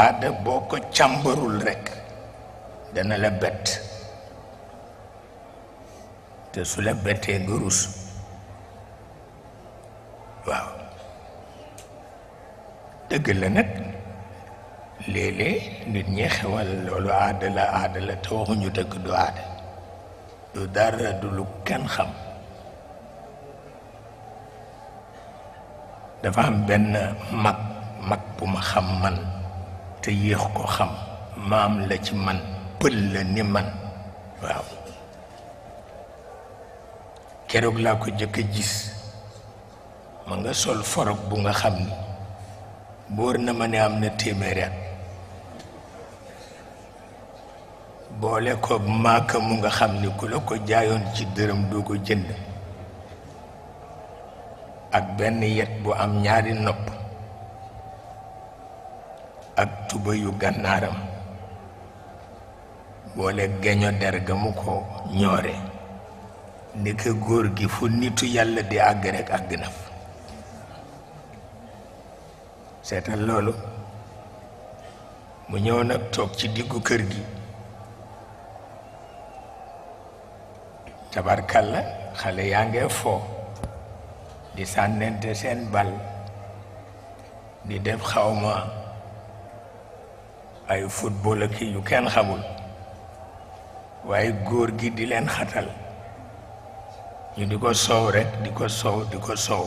aada boo ko càmbarul rekk dana la bett te su la bettee nga rus waaw dëgg la nag léeg-léeg nit ñi xewal loolu aada la te waxuñu dëgg du aada du dara du lu kenn xam dafa am benn mag bu ma xam man te yéex ko xam maam la ci man pël la ni man waaw keroog laa ko jëkk a gis ma nga sol forog bu nga xam ni boor na ma ne am na téeméeri at boole ko maaka mu nga xam ni ku la ko jaayoon ci dërëm doo ko jënd ak benn yet bu am ñaari nopp ak tuba yu gànnaaram boole geño derga mu ko ñoore ni ko góor gi fu nitu yàlla di àgg rek àgg na fa seetal loolu mu ñëw nag toog ci diggu kër gi tabarkalla xale yaa ngee foo di sànnente seen bal di def xawma ay football ak yu kenn xamul waaye góor gi di leen xatal ñu di ko soow rekk di ko soow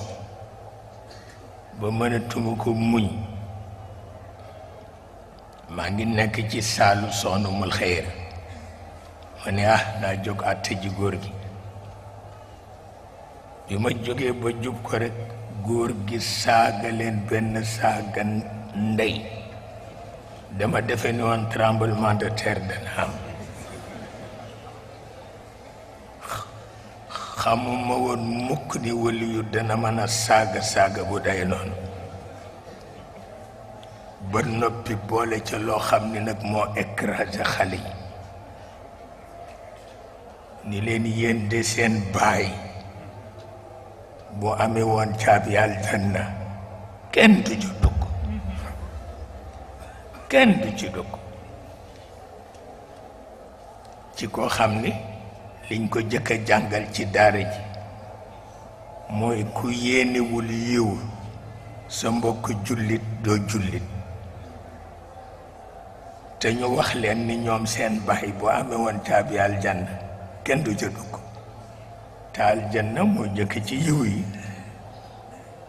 ba mënatuma ko muñ maa ngi nekk ci saalu Soxna Mul Xayr ma ne naa jóg àtte ji góor gi bi ma jógee ba jub ko rekk góor gi saaga leen benn saaga ndey dama defe ni woon tremblement de terre dana am xamuma woon mukk ni wali yu dana mën a saaga bu day noonu ba noppi boole ca loo xam ni nag moo écrasé xale yi ni leen yéen de seen baay boo amee woon caabi aljanna kenn du ci dugg kenn du ci dugg ci koo xam ni liñ ko jëkk a jàngal ci daara ji mooy ku yéenewul yiw sa mbokk jullit doo jullit te ñu wax leen ni ñoom seen baay boo amee woon caabi aljanna kenn du ca dugg te aljanna moo jëkk ci yiw yi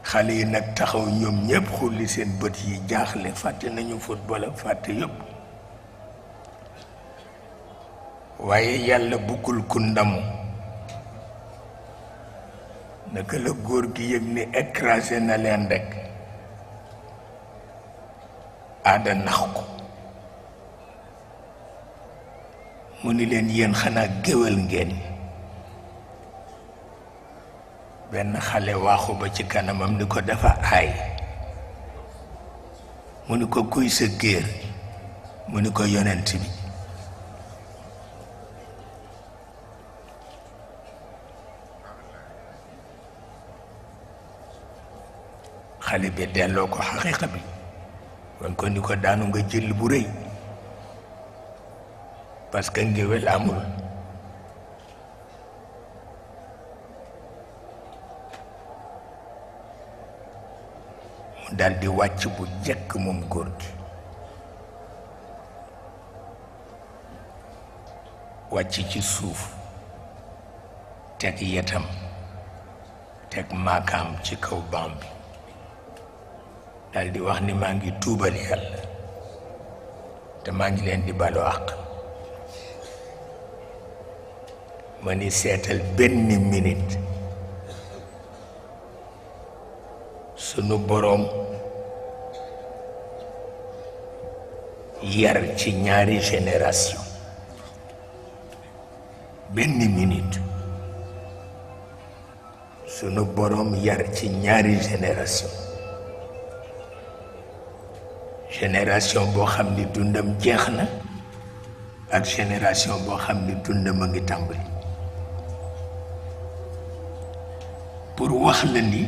xale yi nag taxaw ñoom ñépp xulli seen bët yi jaaxle fàtte nañu football ak fàtte yëpp waaye yàlla buggul ku ndamu naka la góor gi yëg ni écrasé na leen rekk aada nax ko mu ni leen yéen xanaa géwél ngeen benn xale waaxu ba ci kanamam ni ko dafa aay mu ni ko kuy sa géer mu ni ko yonent bi xale bi delloo ko xaqiiqa bi wan ko ni ko daanu nga jël bu rëy parce que ngéwél amul mu daldi wàcc bu jekk moom góor gi wàcc ci suuf teg yetam teg maakaam ci kaw baam bi daldi wax ni maa ngi tuubal yàlla te maa ngi leen di balu àq ma ni seetal benn minute sunu boroom yar ci ñaari génération benn minute sunu boroom yar ci ñaari génération boo xam ni dundam jeex na ak génération boo xam ni dundam a ngi tàmbali pour wax la ni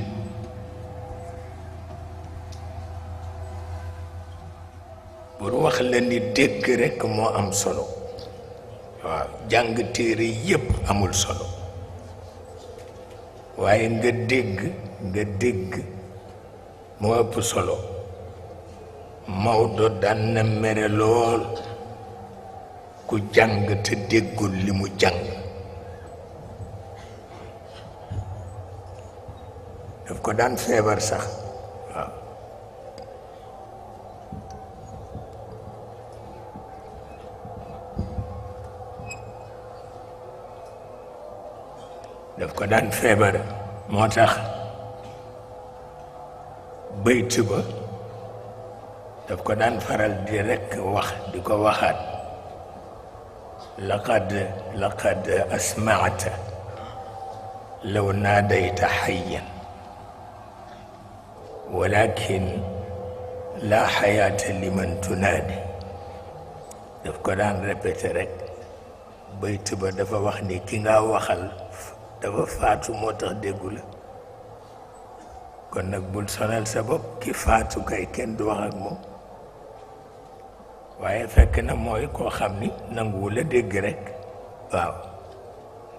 pour wax la ni dégg rekk moo am solo waaw jàng téere yépp amul solo waaye nga dégg moo ëpp solo Maodo daan na mere lool ku jàng te déggul li mu jàng daf ko daan feebar sax waaw daf ko daan feebar moo tax bayt ba daf ko daan faral di rekk wax di ko waxaat laqad asma'ta law naadayta hayyan walakin la xayaata liman tunaadi daf ko daan répété rekk bayt ba dafa wax ni ki nga waxal dafa faatu moo tax déggu la kon nag bul sonal sa bopp ki faatu kay kenn du wax ak moom waaye fekk na mooy koo xam ni nanguwul a dégg rekk waaw